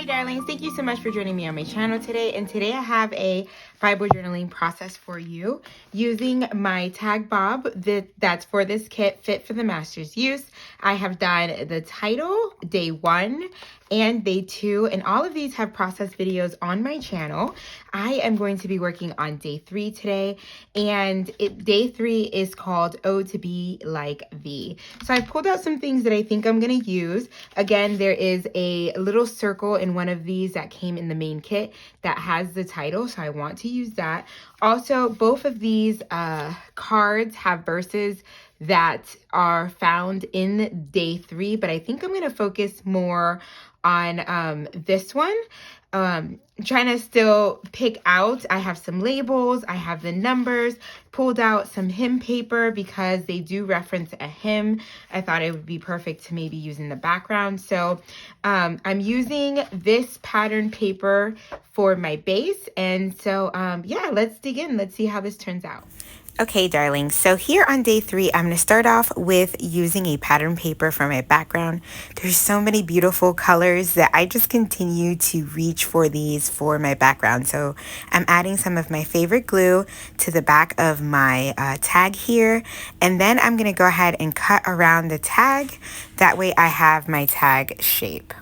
Hi darlings, thank you so much for joining me on my channel today. And today I have a Bible journaling process for you using my Tag Bob that's for this kit, Fit for the Master's Use. I have done the title, day 1 and day 2, and all of these have process videos on my channel. I am going to be working on day 3 today, and day 3 is called O to Be Like V. So I pulled out some things that I think I'm going to use. Again, there is a little circle in one of these that came in the main kit that has the title, so I want to use that. Also, both of these cards have verses that are found in day 3, but I think I'm going to focus more on this one. Trying to still pick out, I have some labels, I have the numbers, pulled out some hymn paper because they do reference a hymn. I thought it would be perfect to maybe use in the background. So I'm using this pattern paper for my base. And so yeah, let's dig in. Let's see how this turns out. Okay, darlings, so here on day 3, I'm going to start off with using a pattern paper for my background. There's so many beautiful colors that I just continue to reach for these for my background. So I'm adding some of my favorite glue to the back of my tag here. And then I'm going to go ahead and cut around the tag. That way I have my tag shape.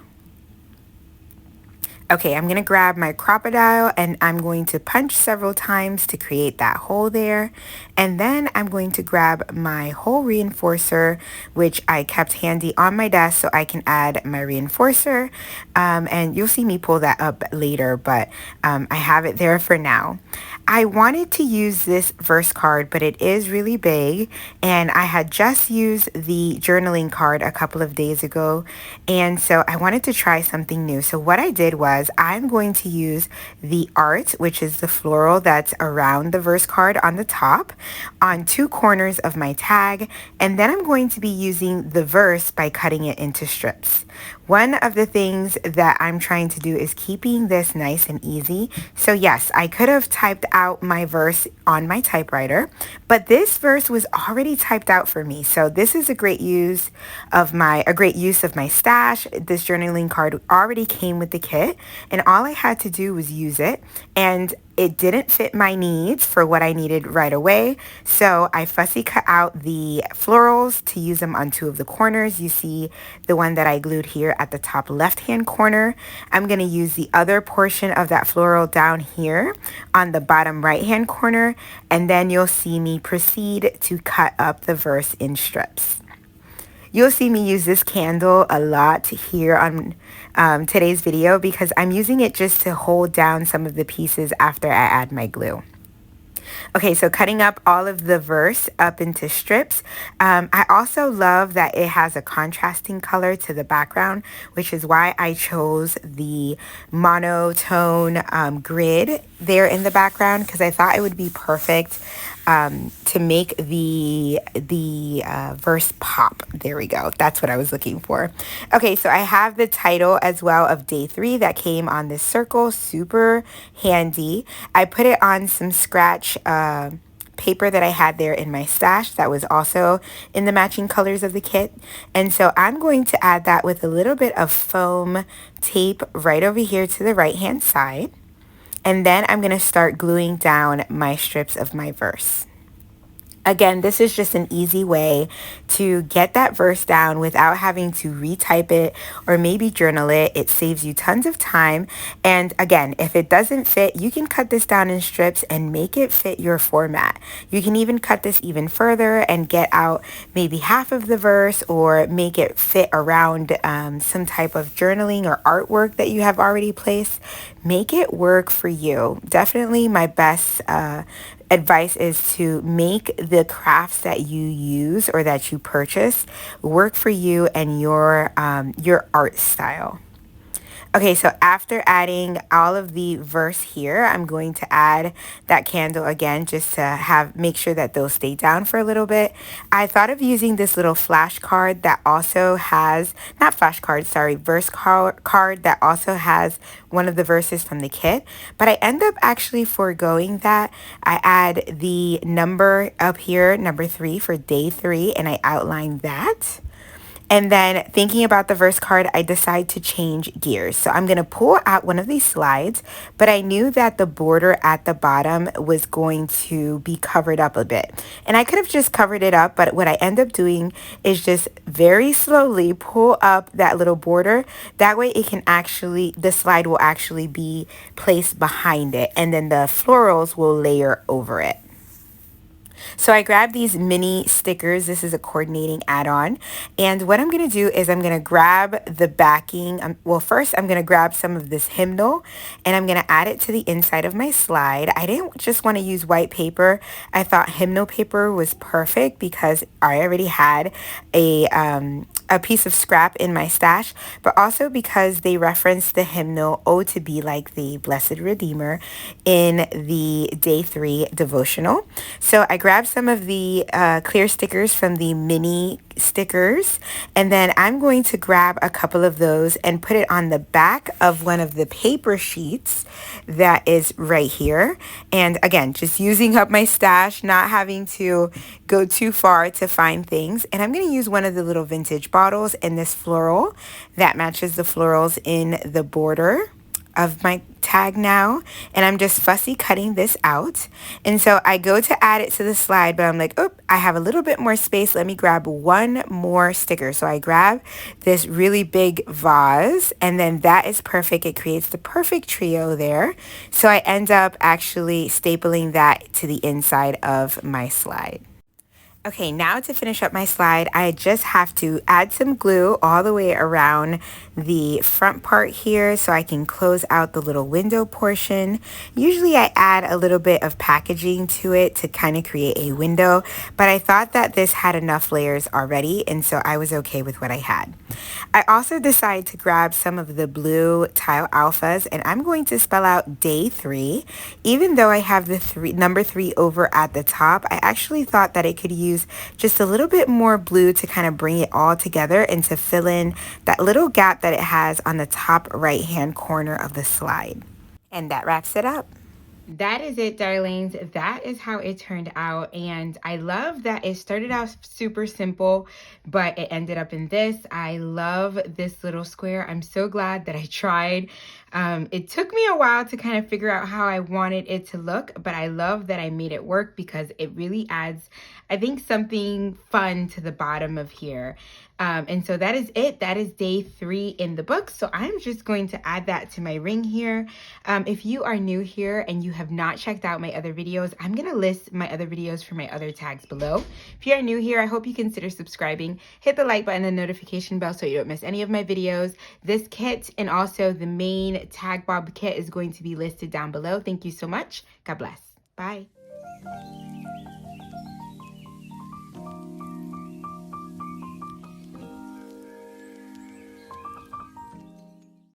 Okay, I'm going to grab my crocodile and I'm going to punch several times to create that hole there. And then I'm going to grab my hole reinforcer, which I kept handy on my desk so I can add my reinforcer. And you'll see me pull that up later, but I have it there for now. I wanted to use this verse card, but it is really big, and I had just used the journaling card a couple of days ago, and so I wanted to try something new. So what I did was I'm going to use the art, which is the floral that's around the verse card on the top, on 2 corners of my tag, and then I'm going to be using the verse by cutting it into strips. One of the things that I'm trying to do is keeping this nice and easy. So yes, I could have typed out my verse on my typewriter, but this verse was already typed out for me. So this is a great use of my stash. This journaling card already came with the kit, and all I had to do was use it, and it didn't fit my needs for what I needed right away. So I fussy cut out the florals to use them on 2 of the corners. You see the one that I glued here at the top left-hand corner. I'm going to use the other portion of that floral down here on the bottom right-hand corner. And then you'll see me proceed to cut up the verse in strips. You'll see me use this candle a lot here on today's video because I'm using it just to hold down some of the pieces after I add my glue. Okay, so cutting up all of the verse up into strips. I also love that it has a contrasting color to the background, which is why I chose the monotone grid there in the background, because I thought it would be perfect to make the verse pop. There we go. That's what I was looking for. Okay, so I have the title as well of day 3 that came on this circle. Super handy. I put it on some scratch paper that I had there in my stash that was also in the matching colors of the kit. And so I'm going to add that with a little bit of foam tape right over here to the right hand side. And then I'm going to start gluing down my strips of my verse. Again, this is just an easy way to get that verse down without having to retype it or maybe journal it. It saves you tons of time. And again, if it doesn't fit, you can cut this down in strips and make it fit your format. You can even cut this even further and get out maybe half of the verse or make it fit around some type of journaling or artwork that you have already placed. Make it work for you. Definitely my best advice is to make the crafts that you use or that you purchase work for you and your art style. Okay, so after adding all of the verse here, I'm going to add that candle again just to make sure that they'll stay down for a little bit. I thought of using this little flashcard that also has, not flashcard, sorry, verse card that also has one of the verses from the kit, but I end up actually foregoing that. I add the number up here, number 3 for day 3, and I outline that. And then thinking about the verse card, I decide to change gears. So I'm going to pull out one of these slides, but I knew that the border at the bottom was going to be covered up a bit. And I could have just covered it up, but what I end up doing is just very slowly pull up that little border. That way it can actually, the slide will actually be placed behind it, and then the florals will layer over it. So I grabbed these mini stickers. This is a coordinating add-on. And what I'm going to do is I'm going to grab the backing. Well, first I'm going to grab some of this hymnal and I'm going to add it to the inside of my slide. I didn't just want to use white paper. I thought hymnal paper was perfect because I already had a piece of scrap in my stash, but also because they reference the hymnal, "Oh, to be like the Blessed Redeemer," in the Day 3 devotional. So I grabbed some of the clear stickers from the mini stickers, and then I'm going to grab a couple of those and put it on the back of one of the paper sheets that is right here. And again, just using up my stash, not having to go too far to find things. And I'm going to use one of the little vintage bottles in this floral that matches the florals in the border of my tag now, and I'm just fussy cutting this out. And so I go to add it to the slide, but I'm like, oh, I have a little bit more space. Let me grab one more sticker. So I grab this really big vase, and then that is perfect. It creates the perfect trio there. So I end up actually stapling that to the inside of my slide. Okay, now to finish up my slide, I just have to add some glue all the way around the front part here so I can close out the little window portion. Usually I add a little bit of packaging to it to kind of create a window, but I thought that this had enough layers already, and so I was okay with what I had. I also decided to grab some of the blue tile alphas, and I'm going to spell out Day 3. Even though I have the number 3 over at the top, I actually thought that it could use just a little bit more blue to kind of bring it all together and to fill in that little gap that it has on the top right hand corner of the slide. And that wraps it up. That is it, darlings. That is how it turned out, and I love that it started out super simple, but it ended up in this. I love this little square. I'm so glad that I tried. It took me a while to kind of figure out how I wanted it to look, but I love that I made it work because it really adds, I think, something fun to the bottom of here. And so that is it. That is Day 3 in the book. So I'm just going to add that to my ring here. If you are new here and you have not checked out my other videos, I'm going to list my other videos for my other tags below. If you are new here, I hope you consider subscribing. Hit the like button and the notification bell so you don't miss any of my videos. This kit and also the main Tag Bob kit is going to be listed down below. Thank you so much. God bless. Bye.